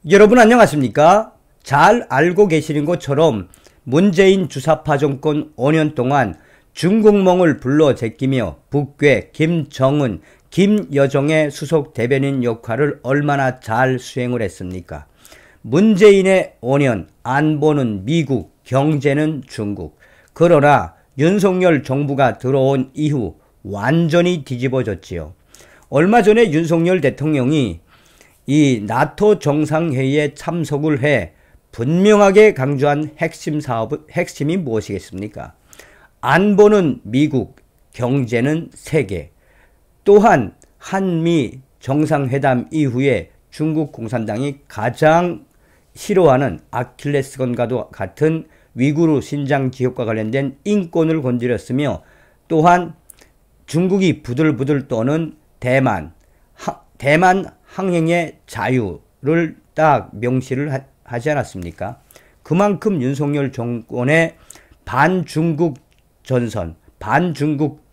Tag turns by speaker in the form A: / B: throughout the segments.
A: 여러분 안녕하십니까? 잘 알고 계시는 것처럼 문재인 주사파 정권 5년 동안 중국몽을 불러 제끼며 북괴, 김정은, 김여정의 수석 대변인 역할을 얼마나 잘 수행을 했습니까? 문재인의 5년, 안보는 미국, 경제는 중국. 그러나 윤석열 정부가 들어온 이후 완전히 뒤집어졌지요. 얼마 전에 윤석열 대통령이 이 나토 정상회의에 참석을 해 분명하게 강조한 핵심이 무엇이겠습니까? 안보는 미국, 경제는 세계. 또한 한미 정상회담 이후에 중국 공산당이 가장 싫어하는 아킬레스건과도 같은 위구르 신장 지역과 관련된 인권을 건드렸으며, 또한 중국이 부들부들 떠는 대만 항행의 자유를 딱 명시를 하지 않았습니까? 그만큼 윤석열 정권의 반중국 전선, 반중국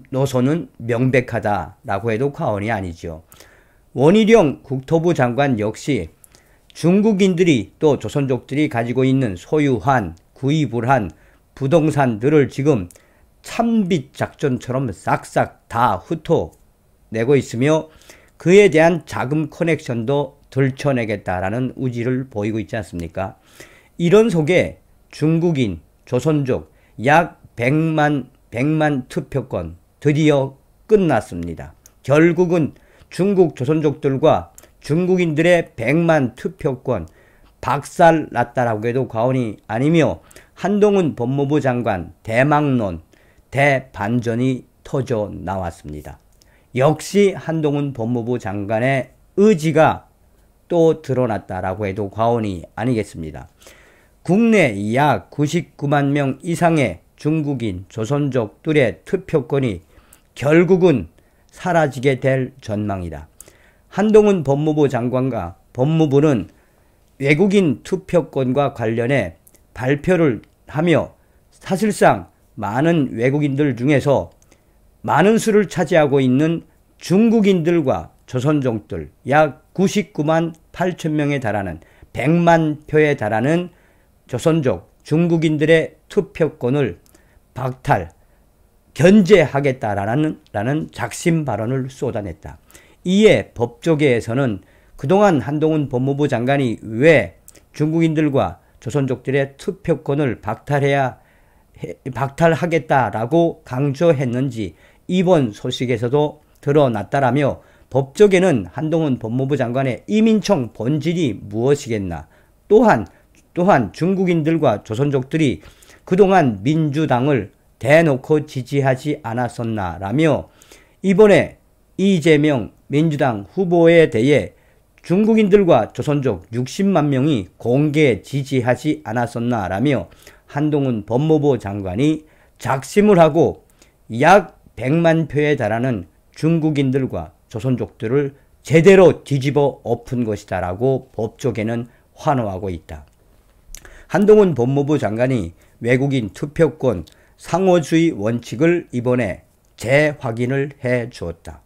A: 노선은 명백하다라고 해도 과언이 아니죠. 원희룡 국토부 장관 역시 중국인들이 또 조선족들이 가지고 있는 소유한, 구입을 한 부동산들을 지금 참빛 작전처럼 싹싹 다 훑어내고 있으며, 그에 대한 자금 커넥션도 들춰내겠다라는 의지를 보이고 있지 않습니까? 이런 속에 중국인, 조선족 약 100만 투표권 드디어 끝났습니다. 결국은 중국 조선족들과 중국인들의 100만 투표권 박살났다라고 해도 과언이 아니며, 한동훈 법무부 장관 대망론, 대반전이 터져 나왔습니다. 역시 한동훈 법무부 장관의 의지가 또 드러났다라고 해도 과언이 아니겠습니다. 국내 약 99만 명 이상의 중국인, 조선족들의 투표권이 결국은 사라지게 될 전망이다. 한동훈 법무부 장관과 법무부는 외국인 투표권과 관련해 발표를 하며, 사실상 많은 외국인들 중에서 많은 수를 차지하고 있는 중국인들과 조선족들 약 99만 8천 명에 달하는 100만 표에 달하는 조선족 중국인들의 투표권을 견제하겠다라는 작심 발언을 쏟아냈다. 이에 법조계에서는 그동안 한동훈 법무부 장관이 왜 중국인들과 조선족들의 투표권을 박탈하겠다라고 강조했는지 이번 소식에서도 드러났다라며, 법조계는 한동훈 법무부 장관의 이민청 본질이 무엇이겠나, 또한 중국인들과 조선족들이 그동안 민주당을 대놓고 지지하지 않았었나라며, 이번에 이재명 민주당 후보에 대해 중국인들과 조선족 60만 명이 공개 지지하지 않았었나라며 한동훈 법무부 장관이 작심을 하고 약 100만 표에 달하는 중국인들과 조선족들을 제대로 뒤집어 엎은 것이다라고 법조계는 환호하고 있다. 한동훈 법무부 장관이 외국인 투표권 상호주의 원칙을 이번에 재확인을 해 주었다.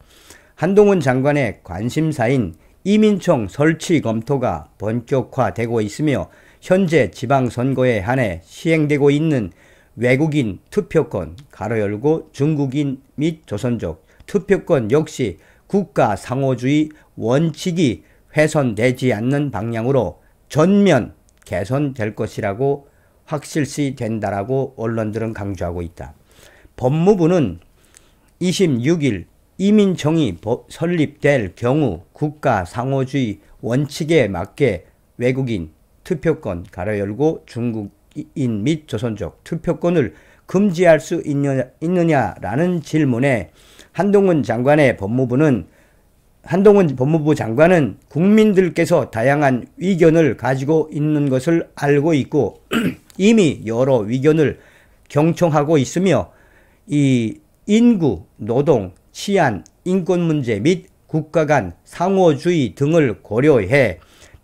A: 한동훈 장관의 관심사인 이민청 설치 검토가 본격화되고 있으며, 현재 지방선거에 한해 시행되고 있는 외국인 투표권 가로 열고 중국인 및 조선족 투표권 역시 국가 상호주의 원칙이 훼손되지 않는 방향으로 전면 개선될 것이라고 확실시 된다라고 언론들은 강조하고 있다. 법무부는 26일 이민청이 설립될 경우 국가 상호주의 원칙에 맞게 외국인 투표권 가로 열고 중국인 및 조선족 투표권을 금지할 수 있느냐라는 질문에 한동훈 법무부 장관은 국민들께서 다양한 의견을 가지고 있는 것을 알고 있고 이미 여러 의견을 경청하고 있으며, 이 인구, 노동, 치안, 인권 문제 및 국가 간 상호주의 등을 고려해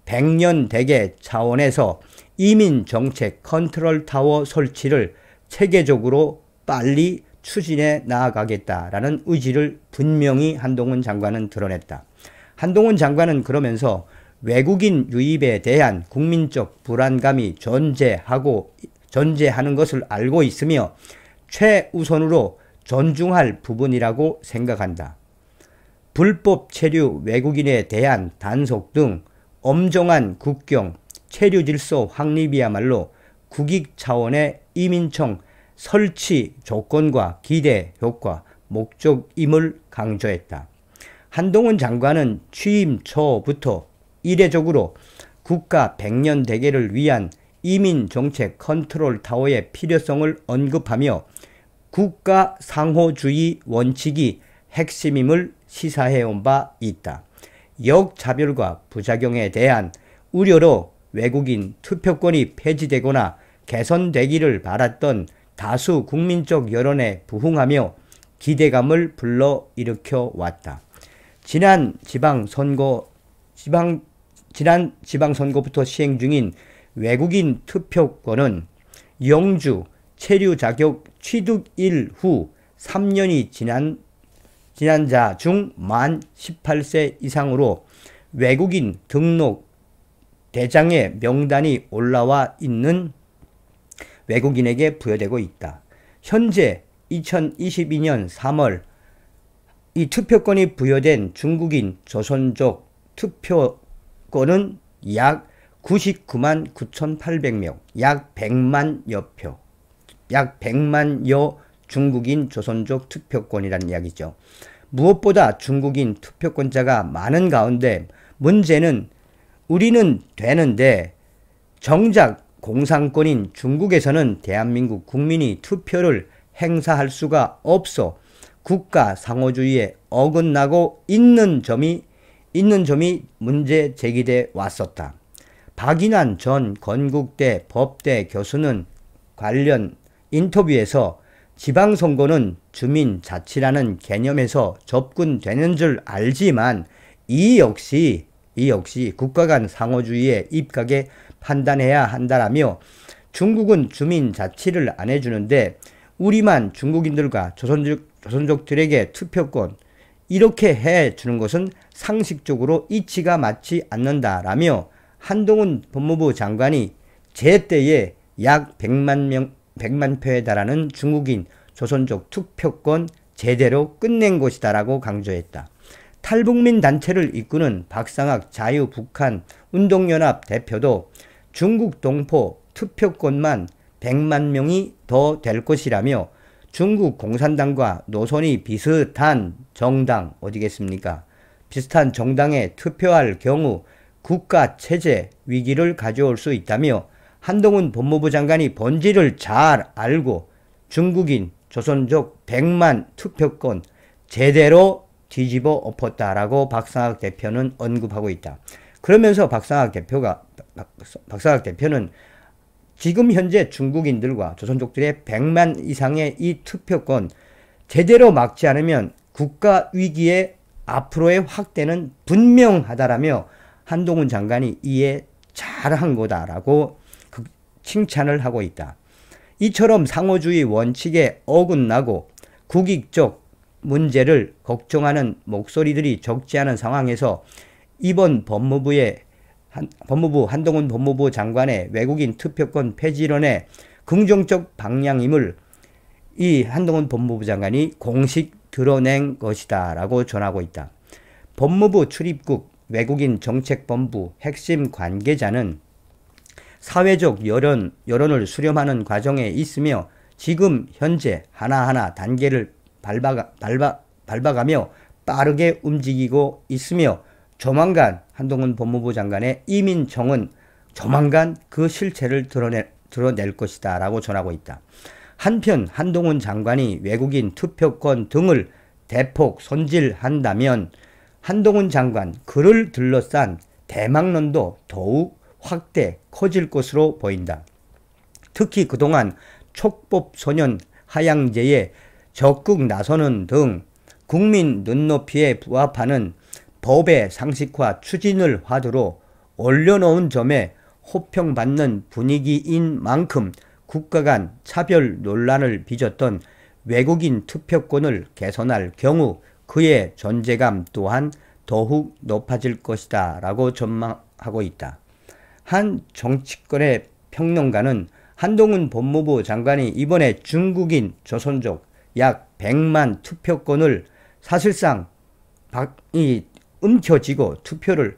A: 100년 대계 차원에서 이민정책 컨트롤 타워 설치를 체계적으로 빨리 추진해 나아가겠다라는 의지를 분명히 한동훈 장관은 드러냈다. 한동훈 장관은 그러면서 외국인 유입에 대한 국민적 불안감이 존재하는 것을 알고 있으며 최우선으로 존중할 부분이라고 생각한다. 불법 체류 외국인에 대한 단속 등 엄정한 국경, 체류 질서 확립이야말로 국익 차원의 이민청 설치 조건과 기대 효과, 목적임을 강조했다. 한동훈 장관은 취임 초부터 이례적으로 국가 100년 대계를 위한 이민정책 컨트롤 타워의 필요성을 언급하며 국가 상호주의 원칙이 핵심임을 시사해온 바 있다. 역차별과 부작용에 대한 우려로 외국인 투표권이 폐지되거나 개선되기를 바랐던 다수 국민적 여론에 부응하며 기대감을 불러일으켜 왔다. 지난 지방선거부터 시행 중인 외국인 투표권은 영주 체류 자격 취득일 후 3년이 지난 자 중 만 18세 이상으로 외국인 등록 대장에 명단이 올라와 있는 외국인에게 부여되고 있다. 현재 2022년 3월 이 투표권이 부여된 중국인 조선족 투표권은 약 99만 9,800명, 약 100만여 중국인 조선족 투표권이라는 이야기죠. 무엇보다 중국인 투표권자가 많은 가운데 문제는 우리는 되는데 정작 공산권인 중국에서는 대한민국 국민이 투표를 행사할 수가 없어 국가 상호주의에 어긋나고 있는 점이 문제 제기돼 왔었다. 박인환 전 건국대 법대 교수는 관련 인터뷰에서 지방선거는 주민자치라는 개념에서 접근되는 줄 알지만 이 역시 국가 간 상호주의에 입각해 판단해야 한다라며 중국은 주민자치를 안 해주는데 우리만 중국인들과 조선족들에게 투표권 이렇게 해주는 것은 상식적으로 이치가 맞지 않는다라며 한동훈 법무부 장관이 제때에 약 100만 표에 달하는 중국인 조선족 투표권 제대로 끝낸 것이다라고 강조했다. 탈북민 단체를 이끄는 박상학 자유북한 운동연합 대표도 중국 동포 투표권만 100만 명이 더 될 것이라며 중국 공산당과 노선이 비슷한 정당 어디겠습니까? 비슷한 정당에 투표할 경우 국가 체제 위기를 가져올 수 있다며 한동훈 법무부 장관이 본질을 잘 알고 중국인 조선족 100만 투표권 제대로 뒤집어 엎었다라고 박상학 대표는 언급하고 있다. 그러면서 박상학 대표는 지금 현재 중국인들과 조선족들의 100만 이상의 이 투표권 제대로 막지 않으면 국가 위기의 앞으로의 확대는 분명하다라며 한동훈 장관이 이해 잘한 거다라고 칭찬을 하고 있다. 이처럼 상호주의 원칙에 어긋나고 국익적 문제를 걱정하는 목소리들이 적지 않은 상황에서 이번 법무부 한동훈 법무부 장관의 외국인 투표권 폐지론의 긍정적 방향임을 이 한동훈 법무부 장관이 공식 드러낸 것이다 라고 전하고 있다. 법무부 출입국 외국인 정책본부 핵심 관계자는 사회적 여론을 수렴하는 과정에 있으며 지금 현재 하나하나 단계를 밟아가며 빠르게 움직이고 있으며 조만간 한동훈 법무부 장관의 이민청은 조만간 그 실체를 드러낼 것이다 라고 전하고 있다. 한편 한동훈 장관이 외국인 투표권 등을 대폭 손질한다면 한동훈 장관 그를 둘러싼 대망론도 더욱 확대 커질 것으로 보인다. 특히 그동안 촉법소년 하향제에 적극 나서는 등 국민 눈높이에 부합하는 법의 상식화 추진을 화두로 올려놓은 점에 호평받는 분위기인 만큼 국가 간 차별 논란을 빚었던 외국인 투표권을 개선할 경우 그의 존재감 또한 더욱 높아질 것이다 라고 주장하고 있다. 한 정치권의 평론가는 한동훈 법무부 장관이 이번에 중국인 조선족 약 100만 투표권을 사실상 움켜쥐고 투표를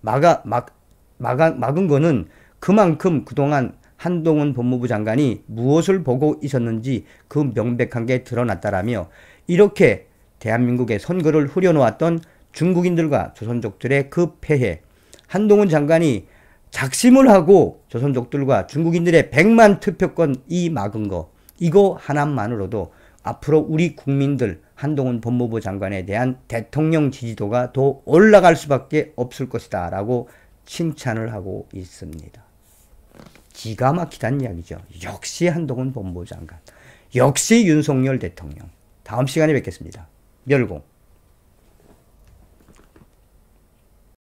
A: 막은 거는 그만큼 그동안 한동훈 법무부 장관이 무엇을 보고 있었는지 그 명백한 게 드러났다라며, 이렇게 대한민국의 선거를 흐려놓았던 중국인들과 조선족들의 그 패해, 한동훈 장관이 작심을 하고 조선족들과 중국인들의 100만 투표권 막은 거, 이거 하나만으로도 앞으로 우리 국민들 한동훈 법무부 장관에 대한 대통령 지지도가 더 올라갈 수밖에 없을 것이다 라고 칭찬을 하고 있습니다. 기가 막히다는 이야기죠. 역시 한동훈 법무부 장관, 역시 윤석열 대통령. 다음 시간에 뵙겠습니다. 열공.